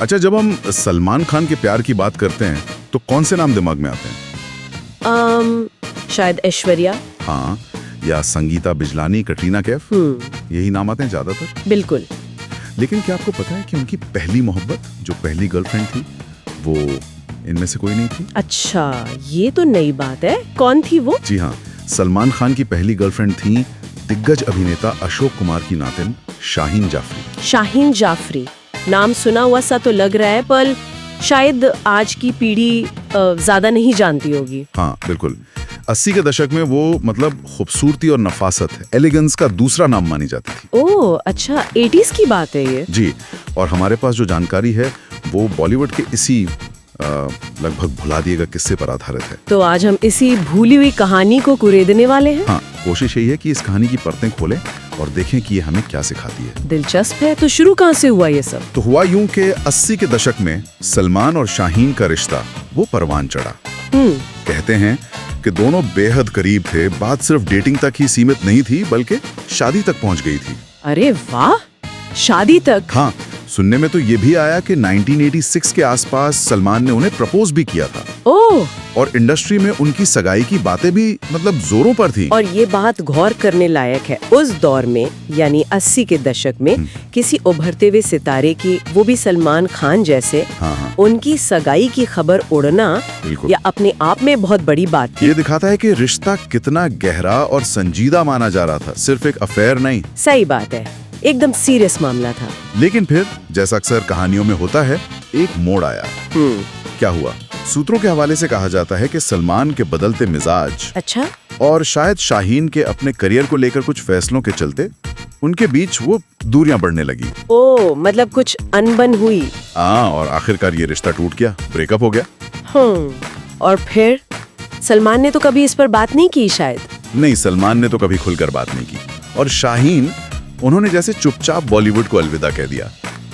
अच्छा, जब हम सलमान खान के प्यार की बात करते हैं तो कौन से नाम दिमाग में आते हैं? शायद ऐश्वर्या। हाँ, या संगीता बिजलानी, कटरीना कैफ, यही नाम आते हैं ज्यादातर। बिल्कुल। लेकिन क्या आपको पता है कि उनकी पहली मोहब्बत, जो पहली गर्लफ्रेंड थी, वो इनमें से कोई नहीं थी? अच्छा, ये तो नई बात है। कौन थी वो? जी हाँ, सलमान खान की पहली गर्लफ्रेंड थी दिग्गज अभिनेता अशोक कुमार की नातिन शाहीन जाफरी। शाहीन जाफरी, नाम सुना हुआ सा तो लग रहा है, पर शायद आज की पीढ़ी ज्यादा नहीं जानती होगी। हाँ बिल्कुल, 80 के दशक में वो मतलब खूबसूरती और नफासत, एलिगेंस का दूसरा नाम मानी जाती थी। ओह अच्छा, 80s की बात है ये। जी, और हमारे पास जो जानकारी है वो बॉलीवुड के इसी लगभग भुला दिएगा किस्से पर आधारित है। तो आज हम इसी भूली हुई कहानी को कुरेदने वाले हैं। हाँ, कोशिश यही है कि इस कहानी की परतें खोलें और देखें कि ये हमें क्या सिखाती है। दिलचस्प है। तो शुरू कहाँ से हुआ ये सब? तो हुआ यूं कि 80 के दशक में सलमान और शाहीन का रिश्ता वो परवान चढ़ा। कहते हैं कि दोनों बेहद करीब थे। बात सिर्फ डेटिंग तक ही सीमित नहीं थी, बल्कि शादी तक पहुंच गई थी। अरे वाह, शादी तक? हाँ, सुनने में तो ये भी आया कि 1986 के आसपास सलमान ने उन्हें प्रपोज भी किया था। ओह! और इंडस्ट्री में उनकी सगाई की बातें भी मतलब जोरों पर थी। और ये बात गौर करने लायक है। उस दौर में यानी 80 के दशक में किसी उभरते हुए सितारे की, वो भी सलमान खान जैसे, उनकी सगाई की खबर उड़ना या अपने आप में बहुत बड़ी बात थी। ये दिखाता है कि रिश्ता कितना गहरा और संजीदा माना जा रहा था, सिर्फ एक अफेयर नहीं। सही बात है, एकदम सीरियस मामला था। लेकिन फिर जैसा अक्सर कहानियों में होता है, एक मोड़ आया। क्या हुआ? सूत्रों के हवाले से कहा जाता है कि सलमान के बदलते मिजाज, अच्छा, और शायद शाहीन के अपने करियर को लेकर कुछ फैसलों के चलते उनके बीच वो दूरियां बढ़ने लगी। ओह, मतलब कुछ अनबन हुई। हाँ, और आखिरकार ये रिश्ता टूट गया, ब्रेकअप हो गया। और फिर सलमान ने तो कभी इस पर बात नहीं की शायद? नहीं, सलमान ने तो कभी खुलकर बात नहीं की। और शाहीन, उन्होंने जैसे चुपचाप बॉलीवुड को अलविदा कह दिया।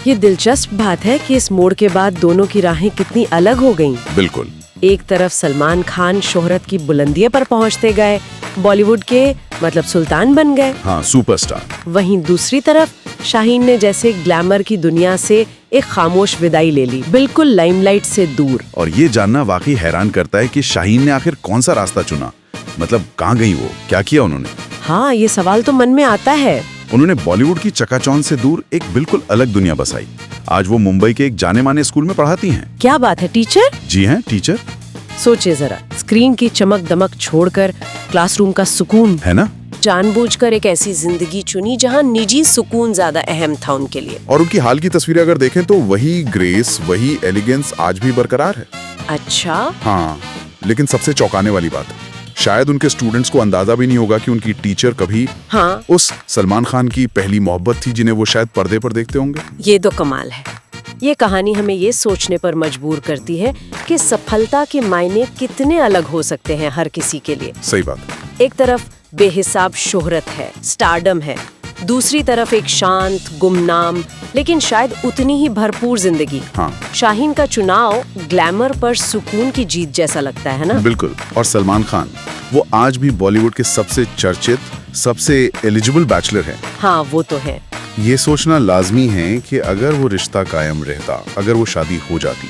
ये दिलचस्प बात है कि इस मोड़ के बाद दोनों की राहें कितनी अलग हो गईं। बिल्कुल। एक तरफ सलमान खान शोहरत की बुलंदियों पर पहुंचते गए, बॉलीवुड के मतलब सुल्तान बन गए। हाँ, सुपरस्टार। वहीं दूसरी तरफ शाहीन ने जैसे ग्लैमर की दुनिया से एक खामोश विदाई ले ली, बिल्कुल लाइमलाइट से दूर। और ये जानना वाकई हैरान करता है कि शाहीन ने आखिर कौन सा रास्ता चुना। मतलब कहाँ गई वो, क्या किया उन्होंने? हाँ, ये सवाल तो मन में आता है। उन्होंने बॉलीवुड की चकाचौंध से दूर एक बिल्कुल अलग दुनिया बसाई। आज वो मुंबई के एक जाने माने स्कूल में पढ़ाती हैं। क्या बात है, टीचर? जी हैं, टीचर। सोचिए जरा, स्क्रीन की चमक दमक छोड़कर क्लासरूम का सुकून, है ना? जानबूझकर एक ऐसी जिंदगी चुनी जहां निजी सुकून ज्यादा अहम था उनके लिए। और उनकी हाल की तस्वीरें अगर देखें तो वही ग्रेस, वही एलिगेंस आज भी बरकरार है। अच्छा। हाँ, लेकिन सबसे चौंकाने वाली बात, शायद उनके स्टूडेंट्स को अंदाजा भी नहीं होगा कि उनकी टीचर कभी उस सलमान खान की पहली मोहब्बत थी, जिन्हें वो शायद पर्दे पर देखते होंगे। ये तो कमाल है। ये कहानी हमें ये सोचने पर मजबूर करती है कि सफलता के मायने कितने अलग हो सकते हैं हर किसी के लिए। सही बात। एक तरफ बेहिसाब शोहरत है, स्टारडम है, दूसरी तरफ एक शांत, गुमनाम लेकिन शायद उतनी ही भरपूर जिंदगी। शाहीन का चुनाव ग्लैमर पर सुकून की जीत जैसा लगता है ना? बिल्कुल। और सलमान खान, वो आज भी बॉलीवुड के सबसे चर्चित, सबसे एलिजिबल बैचलर है। हाँ, वो तो है। ये सोचना लाजमी है कि अगर वो रिश्ता कायम रहता, अगर वो शादी हो जाती,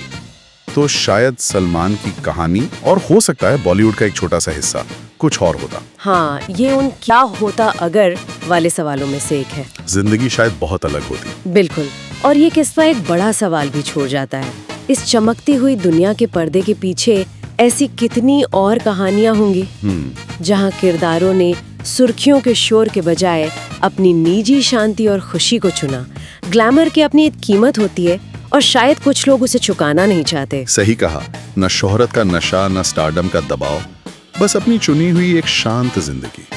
तो शायद सलमान की कहानी, और हो सकता है बॉलीवुड का एक छोटा सा हिस्सा, कुछ और होता। हाँ, ये उन क्या होता अगर वाले सवालों में से एक है। जिंदगी शायद बहुत अलग होती। बिल्कुल। और ये किस्सा एक बड़ा सवाल भी छोड़ जाता है। इस चमकती हुई दुनिया के पर्दे के पीछे ऐसी कितनी और कहानियां होंगी जहाँ किरदारों ने सुर्खियों के शोर के बजाय अपनी निजी शांति और खुशी को चुना। ग्लैमर की अपनी एक कीमत होती है और शायद कुछ लोग उसे चुकाना नहीं चाहते। सही कहा। न शोहरत का नशा, न स्टारडम का दबाव, बस अपनी चुनी हुई एक शांत जिंदगी।